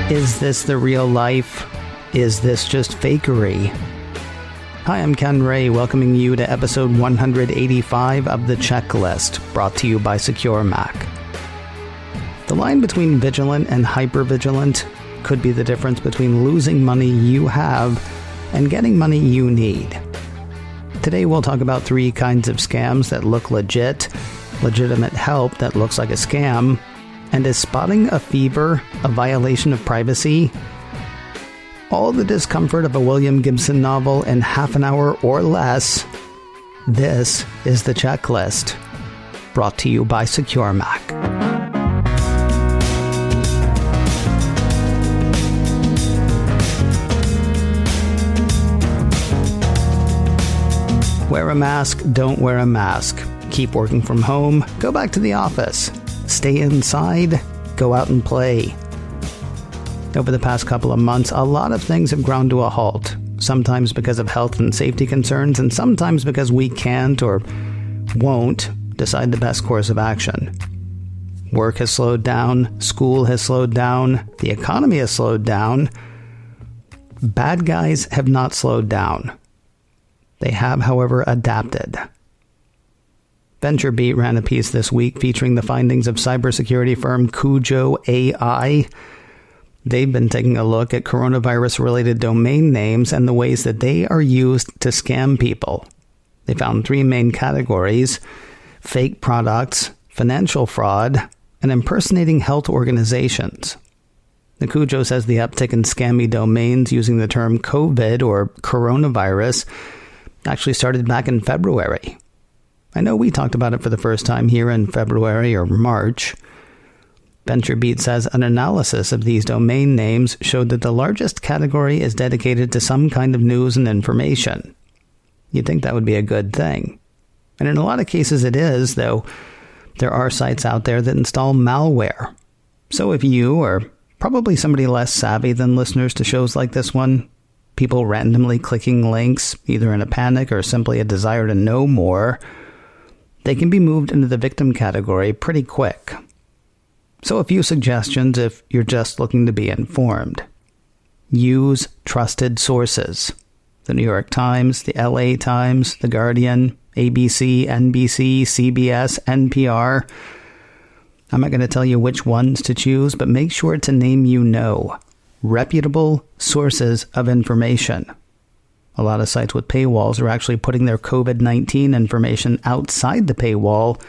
Is this the real life? Is this just fakery? Hi, I'm Ken Ray, welcoming you to episode 185 of The Checklist, brought to you by SecureMac. The line between vigilant and hypervigilant could be the difference between losing money you have and getting money you need. Today we'll talk about 3 kinds of scams that look legit, legitimate help that looks like a scam, and is spotting a fever a violation of privacy? All the discomfort of a William Gibson novel in half an hour or less. This is The Checklist, brought to you by SecureMac. Wear a mask, don't wear a mask. Keep working from home, go back to the office. Stay inside, go out and play. Over the past couple of months, a lot of things have ground to a halt, sometimes because of health and safety concerns, and sometimes because we can't or won't decide the best course of action. Work has slowed down, school has slowed down, the economy has slowed down. Bad guys have not slowed down. They have, however, adapted. VentureBeat ran a piece this week featuring the findings of cybersecurity firm Cujo AI. They've been taking a look at coronavirus-related domain names and the ways that they are used to scam people. They found 3 main categories: fake products, financial fraud, and impersonating health organizations. The Cujo says the uptick in scammy domains using the term COVID or coronavirus actually started back in February. I know we talked about it for the first time here in February or March. VentureBeat says an analysis of these domain names showed that the largest category is dedicated to some kind of news and information. You'd think that would be a good thing. And in a lot of cases it is, though there are sites out there that install malware. So if you, or probably somebody less savvy than listeners to shows like this one, people randomly clicking links, either in a panic or simply a desire to know more, they can be moved into the victim category pretty quick. So a few suggestions if you're just looking to be informed. Use trusted sources. The New York Times, the LA Times, The Guardian, ABC, NBC, CBS, NPR. I'm not going to tell you which ones to choose, but make sure to name reputable sources of information. A lot of sites with paywalls are actually putting their COVID-19 information outside the paywall,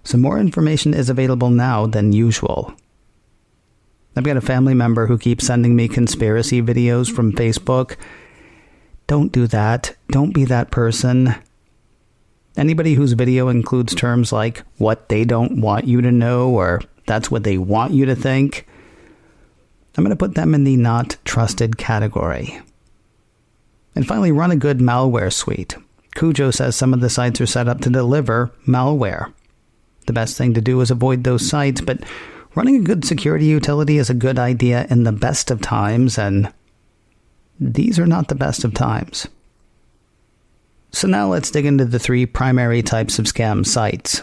so more information is available now than usual. I've got a family member who keeps sending me conspiracy videos from Facebook. Don't do that. Don't be that person. Anybody whose video includes terms like what they don't want you to know or that's what they want you to think, I'm going to put them in the not trusted category. And finally, run a good malware suite. Cujo says some of the sites are set up to deliver malware. The best thing to do is avoid those sites, but running a good security utility is a good idea in the best of times, and these are not the best of times. So now let's dig into the 3 primary types of scam sites.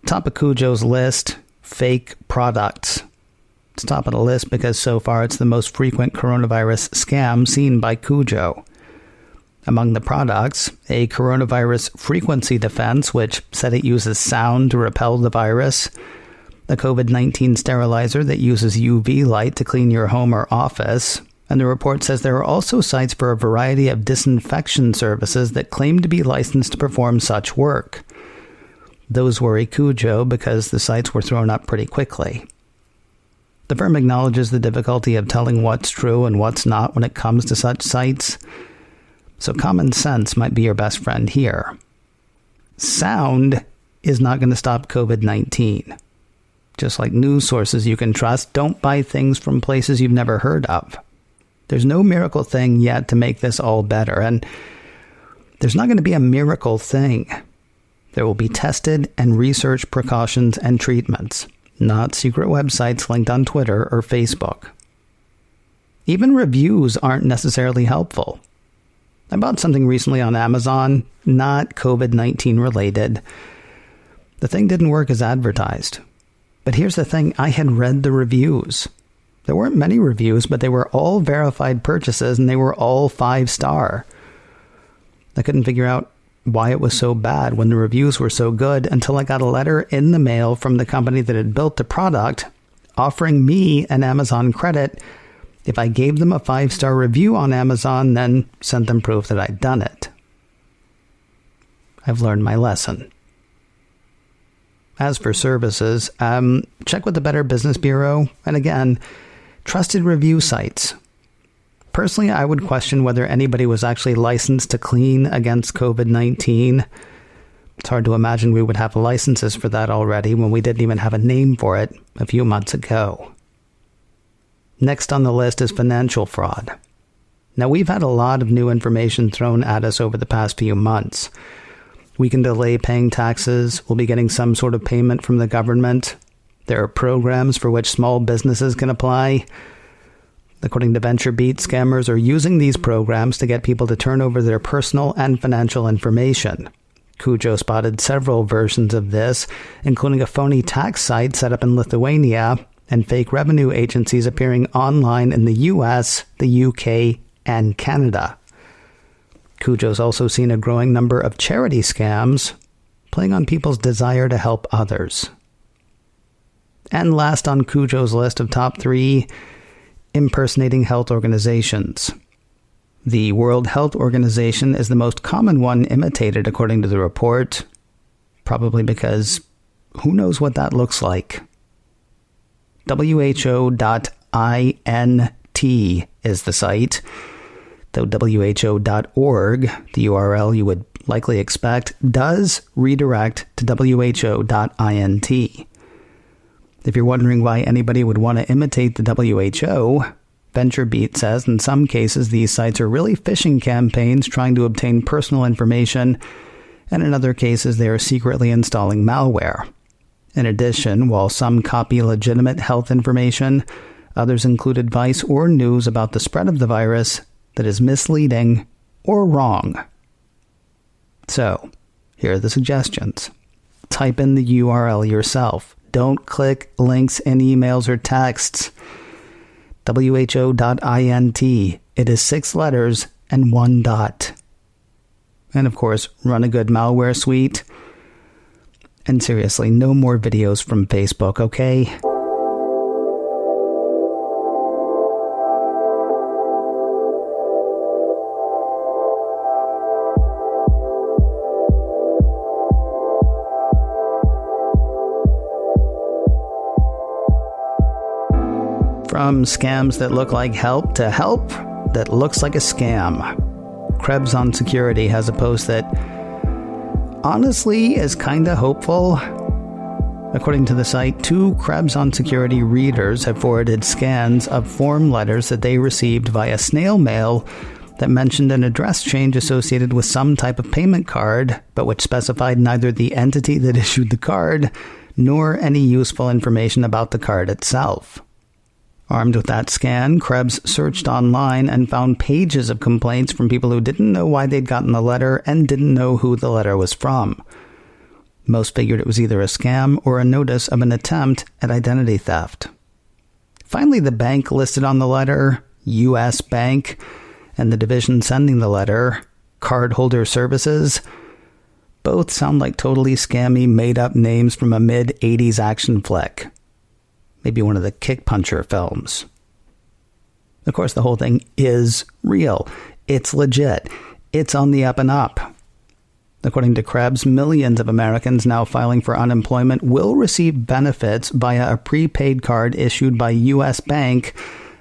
Top of Cujo's list, fake products. It's top of the list because so far it's the most frequent coronavirus scam seen by Cujo. Among the products, a coronavirus frequency defense, which said it uses sound to repel the virus, a COVID-19 sterilizer that uses UV light to clean your home or office, and the report says there are also sites for a variety of disinfection services that claim to be licensed to perform such work. Those worry Cujo because the sites were thrown up pretty quickly. The firm acknowledges the difficulty of telling what's true and what's not when it comes to such sites, so common sense might be your best friend here. Sound is not going to stop COVID-19. Just like news sources you can trust, don't buy things from places you've never heard of. There's no miracle thing yet to make this all better, and there's not going to be a miracle thing. There will be tested and researched precautions and treatments, not secret websites linked on Twitter or Facebook. Even reviews aren't necessarily helpful. I bought something recently on Amazon, not COVID-19 related. The thing didn't work as advertised. But here's the thing, I had read the reviews. There weren't many reviews, but they were all verified purchases and they were all 5-star. I couldn't figure out why it was so bad when the reviews were so good until I got a letter in the mail from the company that had built the product offering me an Amazon credit if I gave them a 5-star review on Amazon, then sent them proof that I'd done it. I've learned my lesson. As for services, check with the Better Business Bureau, and again, trusted review sites. Personally, I would question whether anybody was actually licensed to clean against COVID-19. It's hard to imagine we would have licenses for that already when we didn't even have a name for it a few months ago. Next on the list is financial fraud. Now, we've had a lot of new information thrown at us over the past few months. We can delay paying taxes. We'll be getting some sort of payment from the government. There are programs for which small businesses can apply. According to VentureBeat, scammers are using these programs to get people to turn over their personal and financial information. Cujo spotted several versions of this, including a phony tax site set up in Lithuania and fake revenue agencies appearing online in the US, the UK, and Canada. Cujo's also seen a growing number of charity scams, playing on people's desire to help others. And last on Cujo's list of top 3, impersonating health organizations. The World Health Organization is the most common one imitated, according to the report, probably because who knows what that looks like. WHO.int is the site, though WHO.org, the URL you would likely expect, does redirect to WHO.int. If you're wondering why anybody would want to imitate the WHO, VentureBeat says in some cases these sites are really phishing campaigns trying to obtain personal information, and in other cases they are secretly installing malware. In addition, while some copy legitimate health information, others include advice or news about the spread of the virus that is misleading or wrong. So, here are the suggestions. Type in the URL yourself. Don't click links in emails or texts. WHO.int. It is 6 letters and 1 dot. And of course, run a good malware suite. And seriously, no more videos from Facebook, okay? From scams that look like help to help that looks like a scam. Krebs on Security has a post that honestly is kinda hopeful. According to the site, 2 Krebs on Security readers have forwarded scans of form letters that they received via snail mail that mentioned an address change associated with some type of payment card, but which specified neither the entity that issued the card nor any useful information about the card itself. Armed with that scan, Krebs searched online and found pages of complaints from people who didn't know why they'd gotten the letter and didn't know who the letter was from. Most figured it was either a scam or a notice of an attempt at identity theft. Finally, the bank listed on the letter, U.S. Bank, and the division sending the letter, Cardholder Services, both sound like totally scammy, made-up names from a mid-'80s action flick. Maybe one of the Kick Puncher films. Of course, the whole thing is real. It's legit. It's on the up and up. According to Krebs, millions of Americans now filing for unemployment will receive benefits via a prepaid card issued by U.S. Bank,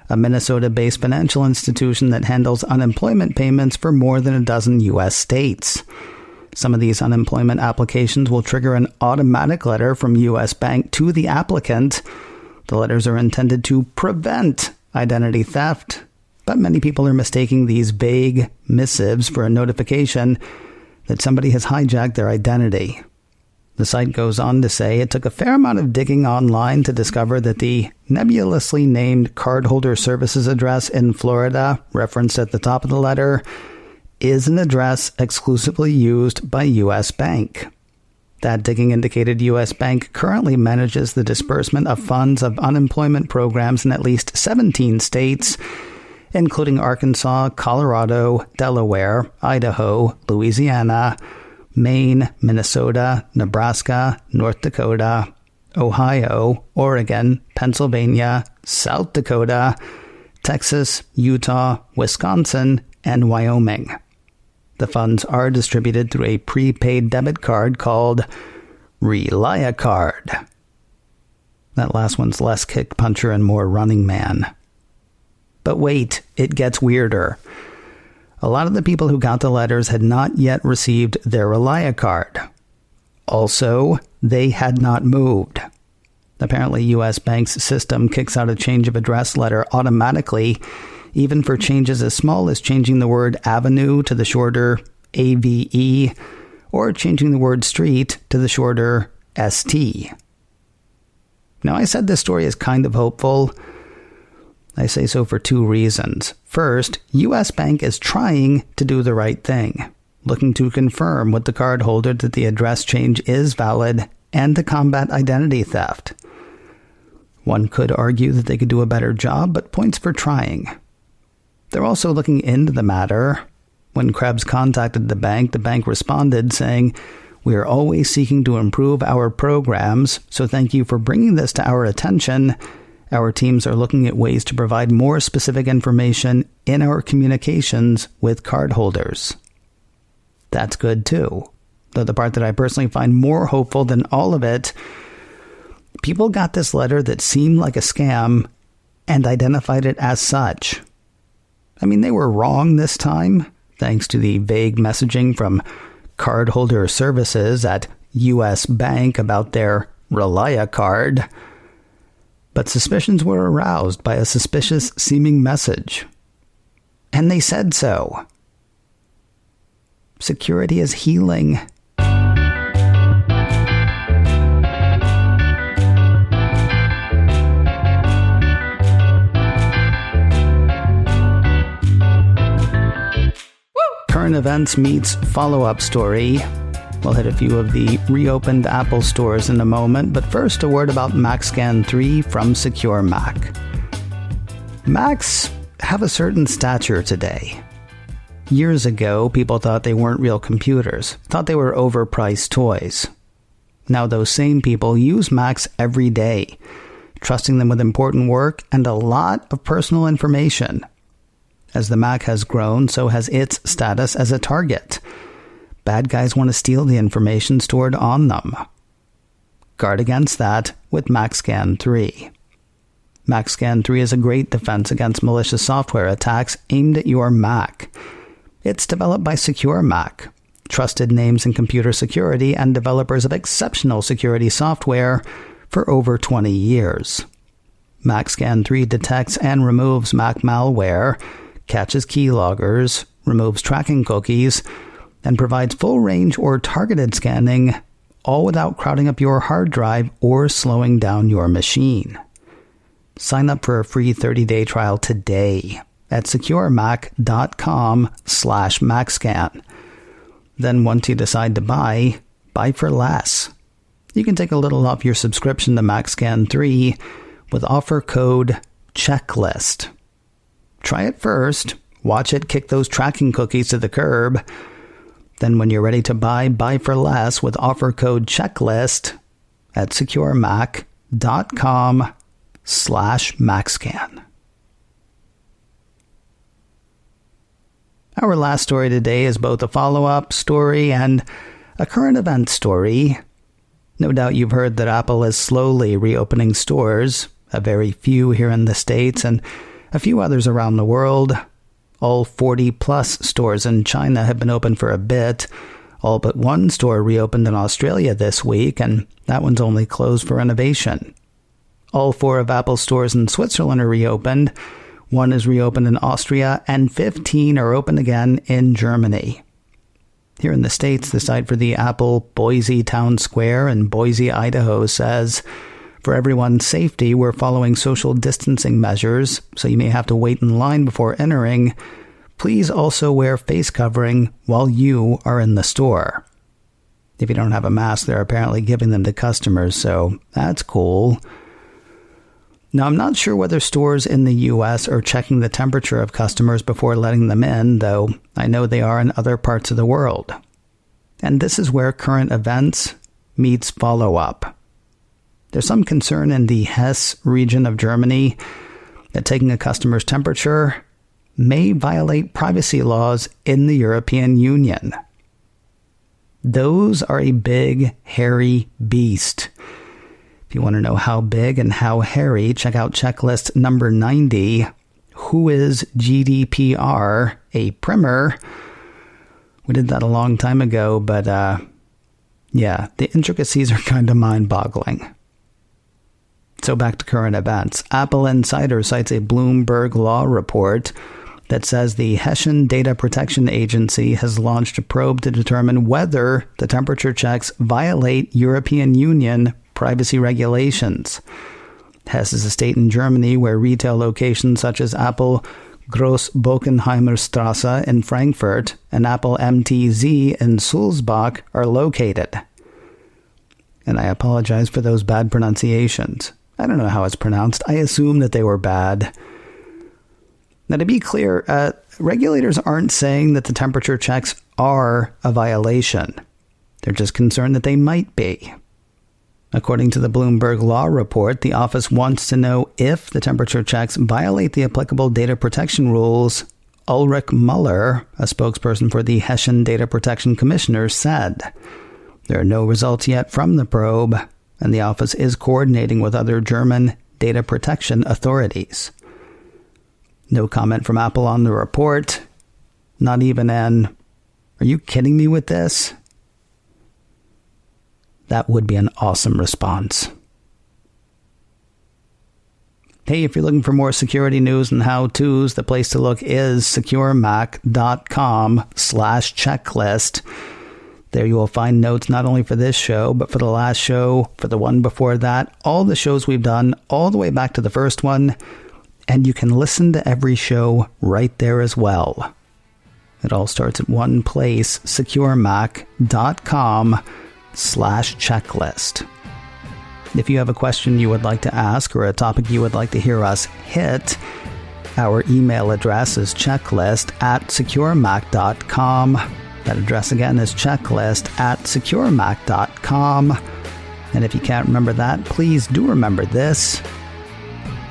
a Minnesota-based financial institution that handles unemployment payments for more than a dozen U.S. states. Some of these unemployment applications will trigger an automatic letter from U.S. Bank to the applicant. The letters are intended to prevent identity theft, but many people are mistaking these vague missives for a notification that somebody has hijacked their identity. The site goes on to say it took a fair amount of digging online to discover that the nebulously named Cardholder Services address in Florida, referenced at the top of the letter, is an address exclusively used by U.S. Bank. That digging indicated U.S. Bank currently manages the disbursement of funds of unemployment programs in at least 17 states, including Arkansas, Colorado, Delaware, Idaho, Louisiana, Maine, Minnesota, Nebraska, North Dakota, Ohio, Oregon, Pennsylvania, South Dakota, Texas, Utah, Wisconsin, and Wyoming. The funds are distributed through a prepaid debit card called ReliaCard. That last one's less kick puncher and more Running Man. But wait, it gets weirder. A lot of the people who got the letters had not yet received their ReliaCard. Also, they had not moved. Apparently, U.S. Bank's system kicks out a change of address letter automatically, even for changes as small as changing the word avenue to the shorter AVE, or changing the word street to the shorter ST. Now, I said this story is kind of hopeful. I say so for two reasons. First, U.S. Bank is trying to do the right thing, looking to confirm with the cardholder that the address change is valid and to combat identity theft. One could argue that they could do a better job, but points for trying. They're also looking into the matter. When Krebs contacted the bank responded saying, "We are always seeking to improve our programs, so thank you for bringing this to our attention. Our teams are looking at ways to provide more specific information in our communications with cardholders." That's good too. Though the part that I personally find more hopeful than all of it, people got this letter that seemed like a scam and identified it as such. I mean, they were wrong this time, thanks to the vague messaging from cardholder services at U.S. Bank about their ReliaCard. But suspicions were aroused by a suspicious-seeming message. And they said so. Security is healing. Current events meets follow-up story. We'll hit a few of the reopened Apple stores in a moment, but first a word about MacScan 3 from SecureMac. Macs have a certain stature today. Years ago, people thought they weren't real computers, thought they were overpriced toys. Now those same people use Macs every day, trusting them with important work and a lot of personal information. As the Mac has grown, so has its status as a target. Bad guys want to steal the information stored on them. Guard against that with MacScan 3. MacScan 3 is a great defense against malicious software attacks aimed at your Mac. It's developed by SecureMac, trusted names in computer security and developers of exceptional security software for over 20 years. MacScan 3 detects and removes Mac malware, catches keyloggers, removes tracking cookies, and provides full-range or targeted scanning, all without crowding up your hard drive or slowing down your machine. Sign up for a free 30-day trial today at securemac.com/MacScan. Then once you decide to buy for less. You can take a little off your subscription to MacScan 3 with offer code CHECKLIST. Try it first, watch it kick those tracking cookies to the curb. Then when you're ready to buy for less with offer code CHECKLIST at securemac.com/MacScan. Our last story today is both a follow-up story and a current event story. No doubt you've heard that Apple is slowly reopening stores, a very few here in the States and a few others around the world. All 40-plus stores in China have been open for a bit. All but one store reopened in Australia this week, and that one's only closed for renovation. All 4 of Apple's stores in Switzerland are reopened. 1 is reopened in Austria, and 15 are open again in Germany. Here in the States, the site for the Apple Boise Town Square in Boise, Idaho says, "For everyone's safety, we're following social distancing measures, so you may have to wait in line before entering. Please also wear face covering while you are in the store." If you don't have a mask, they're apparently giving them to customers, so that's cool. Now, I'm not sure whether stores in the U.S. are checking the temperature of customers before letting them in, though I know they are in other parts of the world. And this is where current events meets follow-up. There's some concern in the Hesse region of Germany that taking a customer's temperature may violate privacy laws in the European Union. Those are a big, hairy beast. If you want to know how big and how hairy, check out checklist number 90, Who is GDPR? A primer. We did that a long time ago, but yeah, the intricacies are kind of mind-boggling. So back to current events. Apple Insider cites a Bloomberg Law report that says the Hessian Data Protection Agency has launched a probe to determine whether the temperature checks violate European Union privacy regulations. Hesse is a state in Germany where retail locations such as Apple Großbockenheimer Straße in Frankfurt and Apple MTZ in Sulzbach are located. And I apologize for those bad pronunciations. I don't know how it's pronounced. I assume that they were bad. Now, to be clear, regulators aren't saying that the temperature checks are a violation. They're just concerned that they might be. According to the Bloomberg Law report, the office wants to know if the temperature checks violate the applicable data protection rules. Ulrich Muller, a spokesperson for the Hessian Data Protection Commissioner, said there are no results yet from the probe, and the office is coordinating with other German data protection authorities. No comment from Apple on the report. Not even an, "Are you kidding me with this?" That would be an awesome response. Hey, if you're looking for more security news and how-tos, the place to look is securemac.com/checklist. There you will find notes not only for this show, but for the last show, for the one before that, all the shows we've done, all the way back to the first one. And you can listen to every show right there as well. It all starts at one place, securemac.com/checklist. If you have a question you would like to ask or a topic you would like to hear us hit, our email address is checklist@securemac.com. That address again is checklist@securemac.com. And if you can't remember that, please do remember this.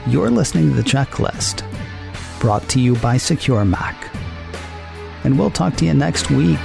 You're listening to The Checklist, brought to you by SecureMac. And we'll talk to you next week.